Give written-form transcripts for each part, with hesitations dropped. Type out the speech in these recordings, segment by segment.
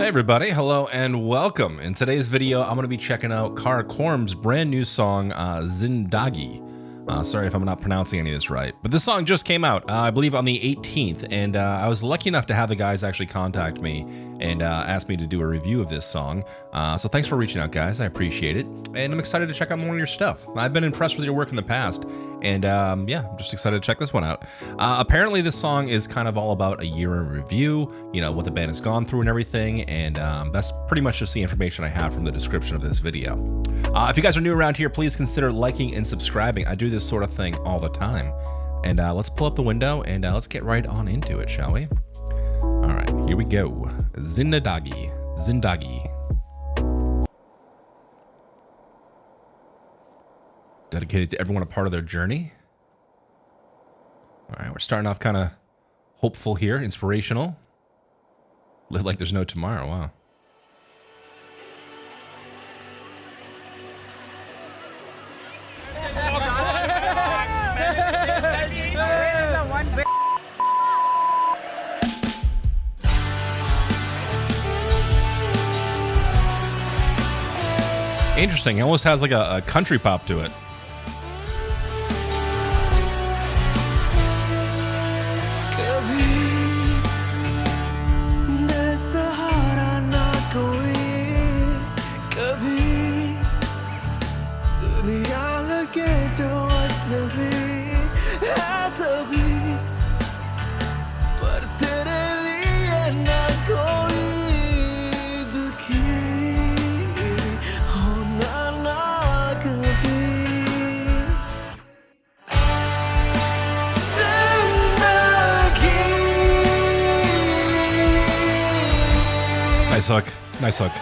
everybody, hello and welcome. In today's video, I'm going to be checking out Karakoram's brand new song, Zindagi. Sorry if I'm not pronouncing any of this right, but this song just came out, I believe on the 18th, and I was lucky enough to have the guys actually contact me and ask me to do a review of this song. So thanks for reaching out, guys. I appreciate it, and I'm excited to check out more of your stuff. I've been impressed with your work in the past, and yeah, I'm just excited to check this one out. Apparently, this song is kind of all about a year in review, you know, what the band has gone through and everything, and that's pretty much just the information I have from the description of this video. If you guys are new around here, please consider liking and subscribing. I do this sort of thing all the time. And let's pull up the window and let's get right on into it, shall we? All right, here we go. Zindagi. Zindagi. Dedicated to everyone a part of their journey. All right, we're starting off kind of hopeful here, inspirational. Live like there's no tomorrow, wow. Interesting, it almost has like a country pop to it. Nice hook. Nice hook.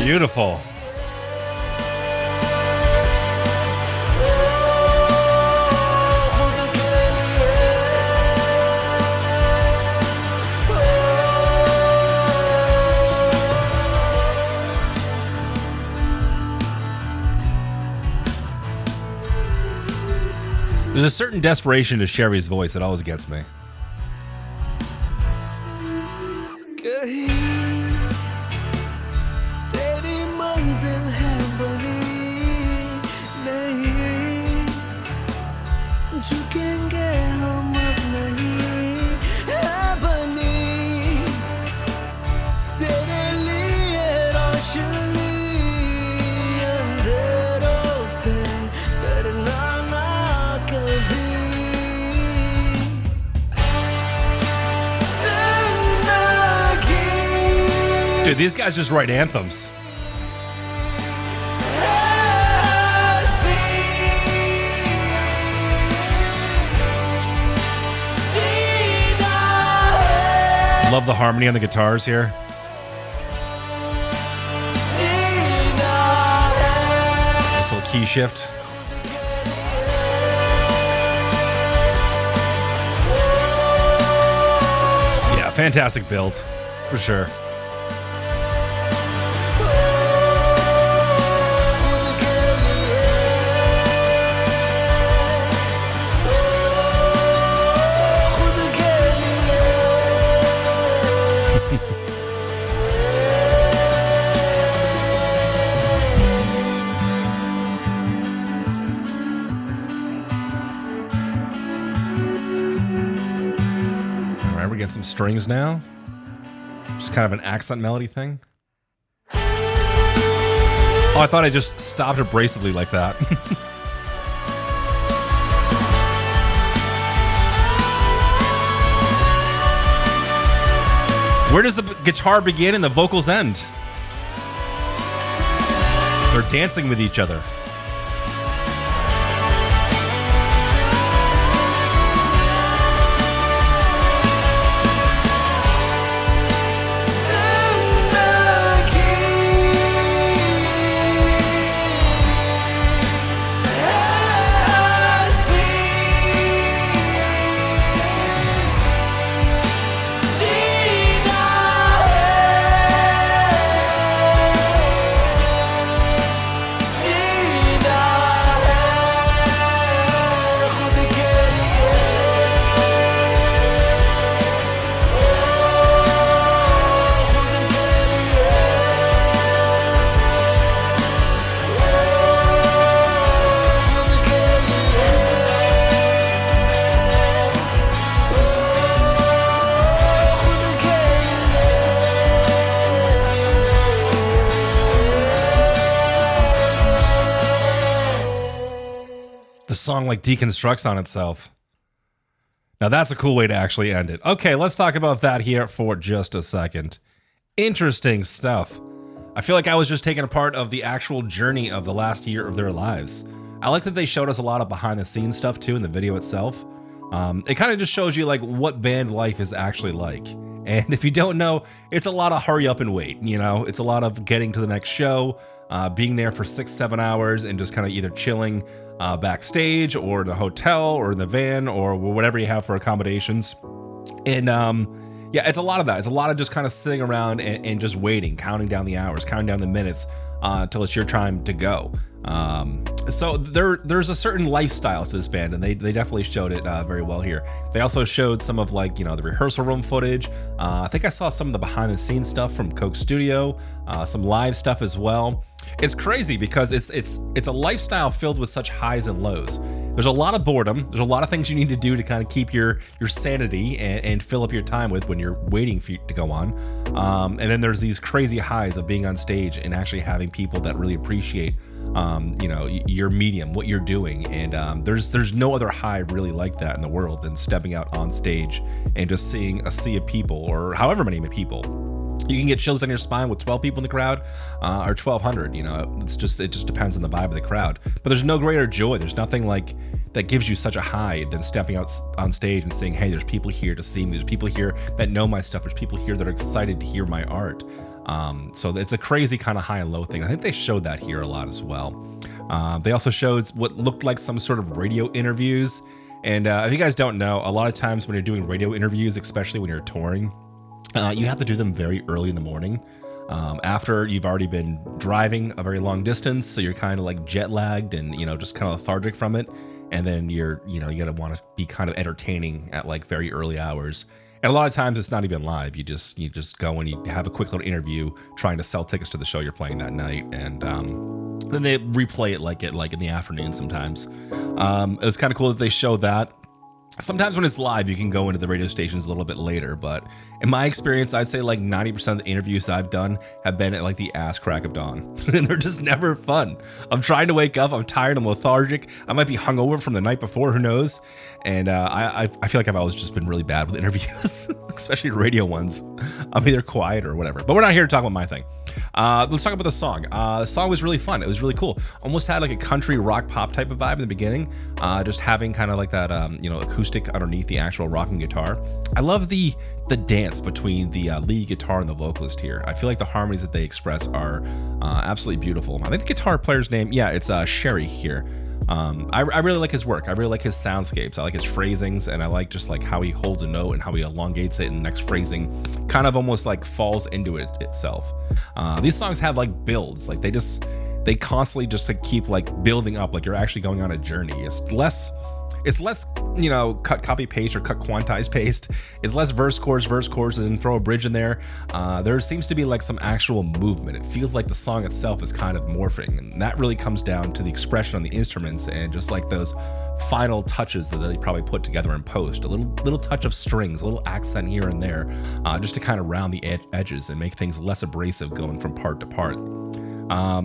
Beautiful. There's a certain desperation to Sherry's voice that always gets me. Dude, these guys just write anthems. Love the harmony on the guitars here. Nice little key shift. Yeah, fantastic build, for sure. We're getting some strings now. Just kind of an accent melody thing. Oh, I thought I just stopped abrasively like that. Where does the guitar begin and the vocals end? They're dancing with each other. song like deconstructs on itself. Now that's a cool way to actually end it. Okay, let's talk about that here for just a second. Interesting stuff. I feel like I was just taking a part of the actual journey of the last year of their lives. I like that they showed us a lot of behind the scenes stuff too in the video itself. It kind of just shows you like what band life is actually like. And if you don't know, it's a lot of hurry up and wait, you know? It's a lot of getting to the next show, being there for 6-7 hours and just kind of either chilling backstage or in the hotel or in the van or whatever you have for accommodations. And yeah, it's a lot of that. It's a lot of just kind of sitting around and just waiting, counting down the hours, counting down the minutes until it's your time to go. So there's a certain lifestyle to this band, and they definitely showed it very well here. They also showed some of like, you know, the rehearsal room footage. I think I saw some of the behind the scenes stuff from Coke Studio, some live stuff as well. It's crazy because it's a lifestyle filled with such highs and lows. There's a lot of boredom. There's a lot of things you need to do to kind of keep your sanity and fill up your time with when you're waiting for you to go on. And then there's these crazy highs of being on stage and actually having people that really appreciate you know, your medium, what you're doing. And there's no other high really like that in the world than stepping out on stage and just seeing a sea of people, or however many people. You can get chills down your spine with 12 people in the crowd or 1,200, you know, it just depends on the vibe of the crowd. But there's no greater joy. There's nothing like that gives you such a high than stepping out on stage and saying, hey, there's people here to see me. There's people here that know my stuff. There's people here that are excited to hear my art. So it's a crazy kind of high and low thing. I think they showed that here a lot as well. They also showed what looked like some sort of radio interviews. And if you guys don't know, a lot of times when you're doing radio interviews, especially when you're touring, you have to do them very early in the morning, after you've already been driving a very long distance. So you're kind of like jet lagged and, you know, just kind of lethargic from it. And then you gotta want to be kind of entertaining at like very early hours. And a lot of times it's not even live. You just go and you have a quick little interview trying to sell tickets to the show you're playing that night. And then they replay it like in the afternoon sometimes. It's kind of cool that they show that. Sometimes when it's live, you can go into the radio stations a little bit later, but in my experience, I'd say like 90% of the interviews I've done have been at like the ass crack of dawn, and they're just never fun. I'm trying to wake up, I'm tired, I'm lethargic, I might be hungover from the night before, who knows? And I feel like I've always just been really bad with interviews, especially radio ones. I'm either quiet or whatever, but we're not here to talk about my thing. Let's talk about the song. The song was really fun. It was really cool. Almost had like a country rock pop type of vibe in the beginning, just having kind of like that, you know, acoustic underneath the actual rocking guitar. I love the dance between the lead guitar and the vocalist here. I feel like the harmonies that they express are absolutely beautiful. I think the guitar player's name, yeah, it's Sherry here. I really like his work. I really like his soundscapes. I like his phrasings, and I like just like how he holds a note and how he elongates it, and the next phrasing kind of almost like falls into it itself. These songs have like builds, like they constantly just like keep like building up, like you're actually going on a journey. It's less, you know, cut, copy, paste, or cut, quantize, paste. It's less verse, chorus, and throw a bridge in there. There seems to be like some actual movement. It feels like the song itself is kind of morphing, and that really comes down to the expression on the instruments and just like those final touches that they probably put together in post. A little touch of strings, a little accent here and there, just to kind of round the edges and make things less abrasive going from part to part.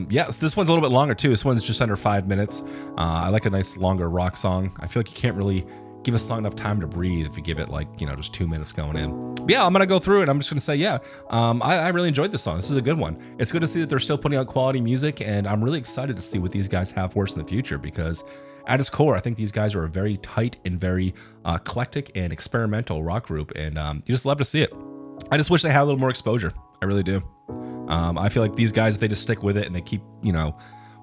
Yeah, so this one's a little bit longer too. This one's just under 5 minutes. I like a nice longer rock song. I feel like you can't really give a song enough time to breathe if you give it like, you know, just 2 minutes going in. But yeah, I'm gonna go through it. I'm just gonna say, yeah, I really enjoyed this song. This is a good one. It's good to see that they're still putting out quality music, and I'm really excited to see what these guys have for us in the future, because at its core, I think these guys are a very tight and very eclectic and experimental rock group, and you just love to see it. I just wish they had a little more exposure. I really do. I feel like these guys, if they just stick with it and they keep, you know,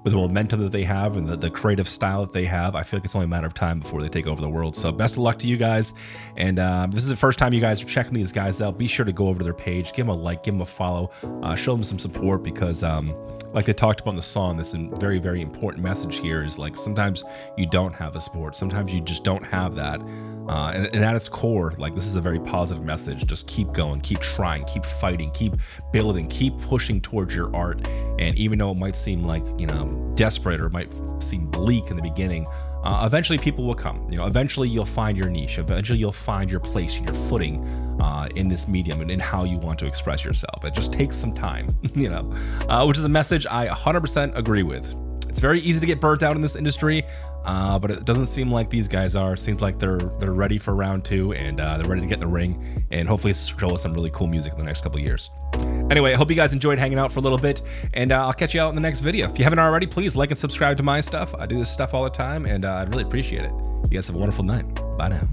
with the momentum that they have and the creative style that they have, I feel like it's only a matter of time before they take over the world. So best of luck to you guys. And this is the first time you guys are checking these guys out. Be sure to go over to their page, give them a like, give them a follow, show them some support, because like they talked about in the song, this very, very important message here is like sometimes you don't have the support. Sometimes you just don't have that. And at its core, like this is a very positive message. Just keep going, keep trying, keep fighting, keep building, keep pushing towards your art. And even though it might seem like, you know, desperate or it might seem bleak in the beginning, eventually people will come. You know, eventually you'll find your niche. Eventually you'll find your place and your footing in this medium and in how you want to express yourself. It just takes some time, you know, which is a message I 100% agree with. It's very easy to get burnt out in this industry, but it doesn't seem like these guys are. It seems like they're ready for round 2, and they're ready to get in the ring and hopefully show us some really cool music in the next couple of years. Anyway, I hope you guys enjoyed hanging out for a little bit, and I'll catch you out in the next video. If you haven't already, please like and subscribe to my stuff. I do this stuff all the time, and I'd really appreciate it. You guys have a wonderful night. Bye now.